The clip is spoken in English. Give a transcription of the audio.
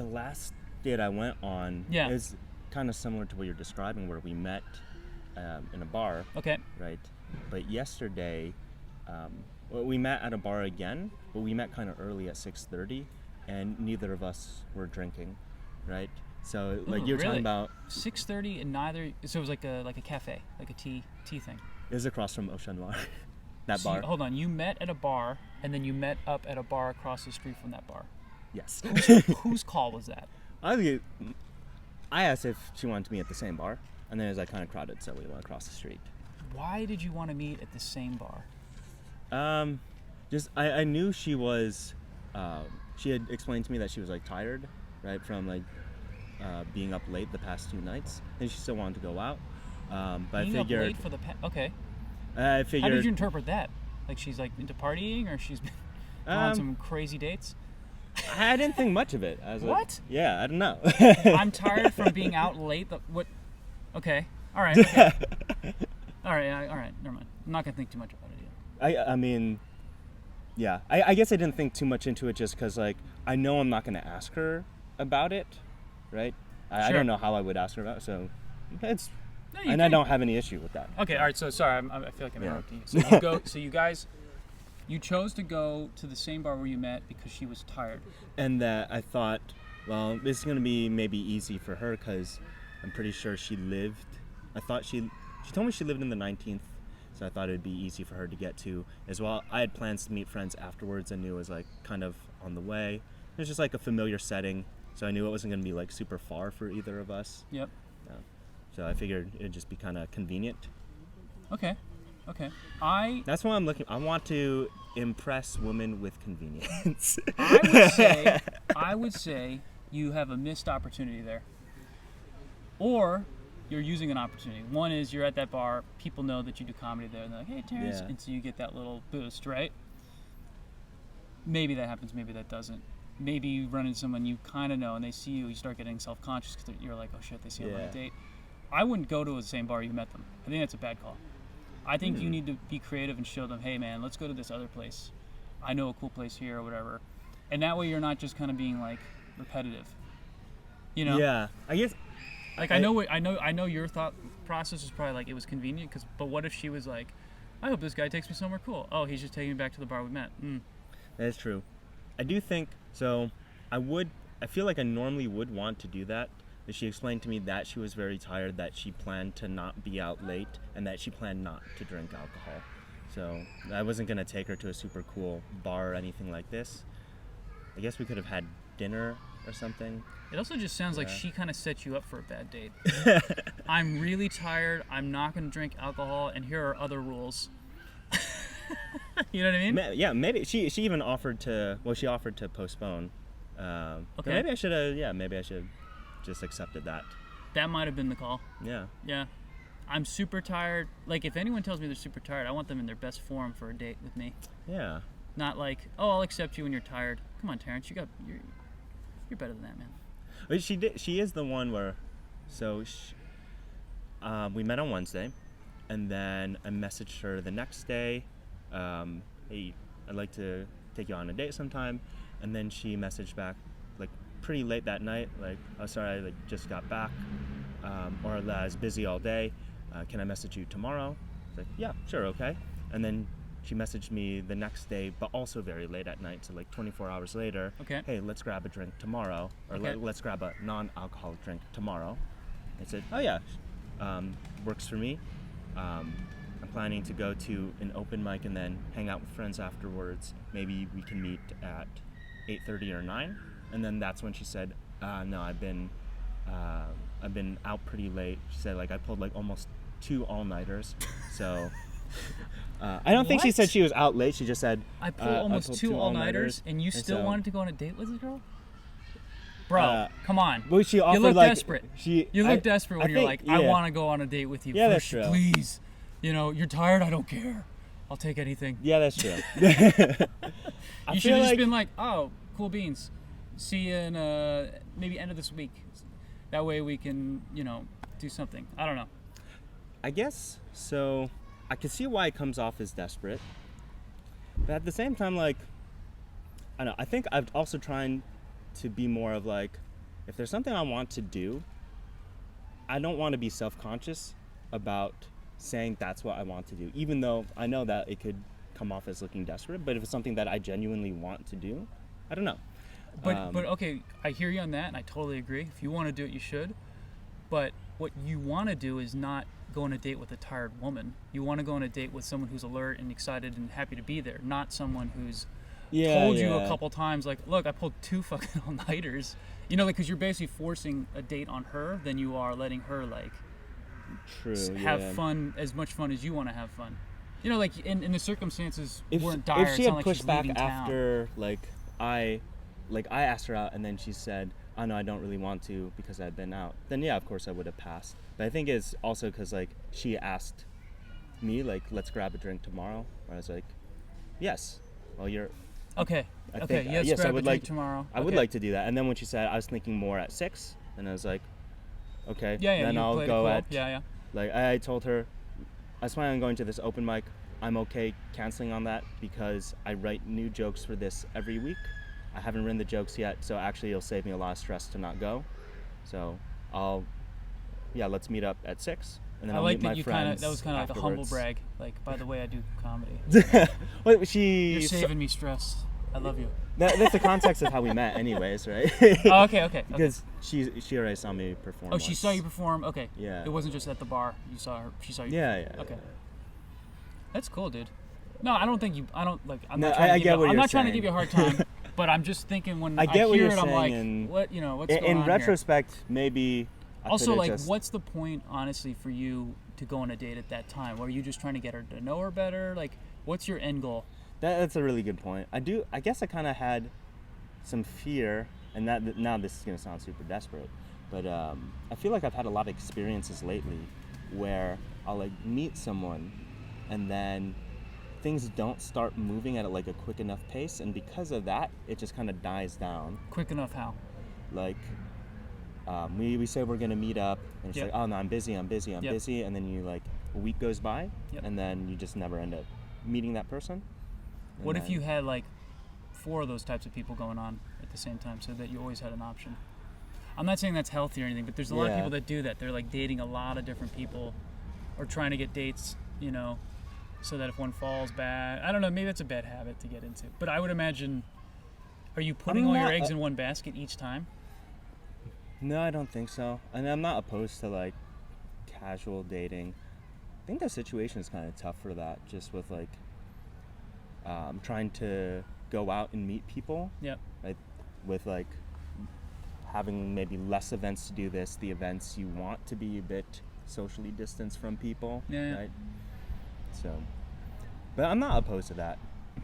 the last date I went on is kind of similar to what you're describing, where we met in a bar. Okay. Right. But yesterday, we met at a bar again, but we met kind of early at 6:30, and neither of us were drinking, right? So like you're talking about 6:30 and neither. So it was like a cafe, like a tea thing. It was across from Ocean Noir. That bar. Hold on, you met at a bar, and then you met up at a bar across the street from that bar. Yes. Whose call was that? I asked if she wanted to meet at the same bar, and then it was like kind of crowded, so we went across the street. Why did you want to meet at the same bar? I knew she was. She had explained to me that she was like tired, right, from like being up late the past 2 nights, and she still wanted to go out. But being I figured. Up late for the okay. I figured. How did you interpret that? Like she's like into partying, or she's been on some crazy dates? I didn't think much of it. I was what? Like, yeah, I don't know. I'm tired from being out late. What? Okay. All right. Okay. All right. Never mind. I'm not gonna think too much about it either. I mean, yeah. I guess I didn't think too much into it just because like I know I'm not gonna ask her about it, right? Sure. I don't know how I would ask her about it, so it's. No, I don't have any issue with that. Okay. All right. So sorry. I feel like I'm interrupting you. So you guys. You chose to go to the same bar where you met because she was tired. And that I thought, well, this is going to be maybe easy for her because I'm pretty sure she told me she lived in the 19th, so I thought it'd be easy for her to get to as well. I had plans to meet friends afterwards. I knew it was like kind of on the way. It was just like a familiar setting, so I knew it wasn't going to be like super far for either of us. Yep. So I figured it'd just be kind of convenient. Okay. That's why I'm looking. I want to impress women with convenience. I would say you have a missed opportunity there, or you're using an opportunity. One is you're at that bar, people know that you do comedy there, and they're like, "Hey, Terrence," and so you get that little boost, right? Maybe that happens, maybe that doesn't. Maybe you run into someone you kind of know, and they see you, you start getting self-conscious because you're like, "Oh shit, they see I'm on a date." I wouldn't go to the same bar you met them. I think that's a bad call. I think you need to be creative and show them, hey man, let's go to this other place. I know a cool place here or whatever. And that way you're not just kind of being like repetitive. You know? Yeah. I guess like I know your thought process is probably like it was convenient but what if she was like, I hope this guy takes me somewhere cool. Oh, he's just taking me back to the bar we met. That is true. I do think so. I feel like I normally would want to do that. She explained to me that she was very tired, that she planned to not be out late, and that she planned not to drink alcohol. So I wasn't going to take her to a super cool bar or anything like this. I guess we could have had dinner or something. It also just sounds like she kind of set you up for a bad date. I'm really tired, I'm not going to drink alcohol, and here are other rules. You know what I mean? Yeah, maybe. She even offered to postpone. Okay. Maybe I should have just accepted that. That might have been the call. Yeah. I'm super tired. Like, if anyone tells me they're super tired, I want them in their best form for a date with me. Yeah. Not like, oh, I'll accept you when you're tired. Come on, Terrence, you're better than that, man. But she is the one where, we met on Wednesday, and then I messaged her the next day, hey, I'd like to take you on a date sometime, and then she messaged back like pretty late that night, like, oh sorry, I just got back, or I was busy all day, can I message you tomorrow? I was like, yeah, sure, okay. And then she messaged me the next day, but also very late at night, so like 24 hours later, okay, hey, let's grab a drink tomorrow, or let's grab a non-alcoholic drink tomorrow. I said, oh yeah, works for me. I'm planning to go to an open mic and then hang out with friends afterwards. Maybe we can meet at 8:30 or 9. And then that's when she said, no, I've been out pretty late. She said, like, I pulled like almost 2 all-nighters. So I don't think she said she was out late. She just said, I pulled almost 2 all-nighters, and you still wanted to go on a date with this girl? Bro, come on. Well, she offered, you look like, desperate. You look desperate when you're like, I want to go on a date with you. Yeah, that's true. Please. You know, you're tired, I don't care. I'll take anything. Yeah, that's true. You should have just been like, oh, cool beans. See you in maybe end of this week. That way we can, do something. I don't know. I guess so. I can see why it comes off as desperate. But at the same time, like, I don't know. I think I've also trying to be more of like, if there's something I want to do, I don't want to be self-conscious about saying that's what I want to do, even though I know that it could come off as looking desperate. But if it's something that I genuinely want to do, I don't know. But okay, I hear you on that, and I totally agree. If you want to do it, you should. But what you want to do is not go on a date with a tired woman. You want to go on a date with someone who's alert and excited and happy to be there, not someone who's told you a couple times, like, look, I pulled 2 fucking all-nighters. You know, like, because you're basically forcing a date on her than you are letting her, like, have fun, as much fun as you want to have fun. You know, like, in the circumstances weren't dire. If she had like pushed back town. after, I asked her out and then she said, oh no, I don't really want to because I've been out, then yeah, of course I would have passed. But I think it's also because, like, she asked me, like, let's grab a drink tomorrow. I was like, yes. Well, you're... Okay. Yes, yes, grab I would a drink tomorrow. I would like to do that. And then when she said, I was thinking more at 6, and I was like, okay, then I'll go cool. at... Yeah. Like, I told her, I was planning on going to this open mic. I'm okay canceling on that because I write new jokes for this every week. I haven't written the jokes yet, so actually it'll save me a lot of stress to not go. So let's meet up at 6. And then I'll meet my friends. That was kind of like a humble brag. Like, by the way, I do comedy. Well, you're saving me stress. I love you. That's the context of how we met, anyways, right? Oh, okay. Because she already saw me perform. Oh, she saw you perform. Okay. Yeah. It wasn't just at the bar. You saw her. She saw you. Yeah. Okay. That's cool, dude. No, I don't think you. I don't like. I'm no, not trying I to get what I'm you're not trying to saying. give you a hard time, but I'm just thinking when I get what hear you're it, I'm saying, like, what's going on in retrospect, maybe. Also, like, what's the point, honestly, for you to go on a date at that time? Were you just trying to get her to know her better? Like, what's your end goal? That's a really good point. I guess I kind of had some fear, and that now this is gonna sound super desperate, but I feel like I've had a lot of experiences lately where I'll, like, meet someone, and then things don't start moving at a quick enough pace, and because of that, it just kind of dies down. Quick enough how? Like, we say we're gonna meet up, and it's like, oh no, I'm busy, and then a week goes by, and then you just never end up meeting that person. What if you had, like, 4 of those types of people going on at the same time, so that you always had an option? I'm not saying that's healthy or anything, but there's a lot of people that do that. They're, like, dating a lot of different people, or trying to get dates, you know, so that if one falls bad, I don't know, maybe that's a bad habit to get into. But I would imagine, are you putting all your eggs in one basket each time? No, I don't think so. And I'm not opposed to, like, casual dating. I think the situation is kind of tough for that, just with, like, trying to go out and meet people. Yep. Like, with, like, having maybe less events to do this, the events you want to be a bit socially distanced from people. Yeah. Right? So, but I'm not opposed to that.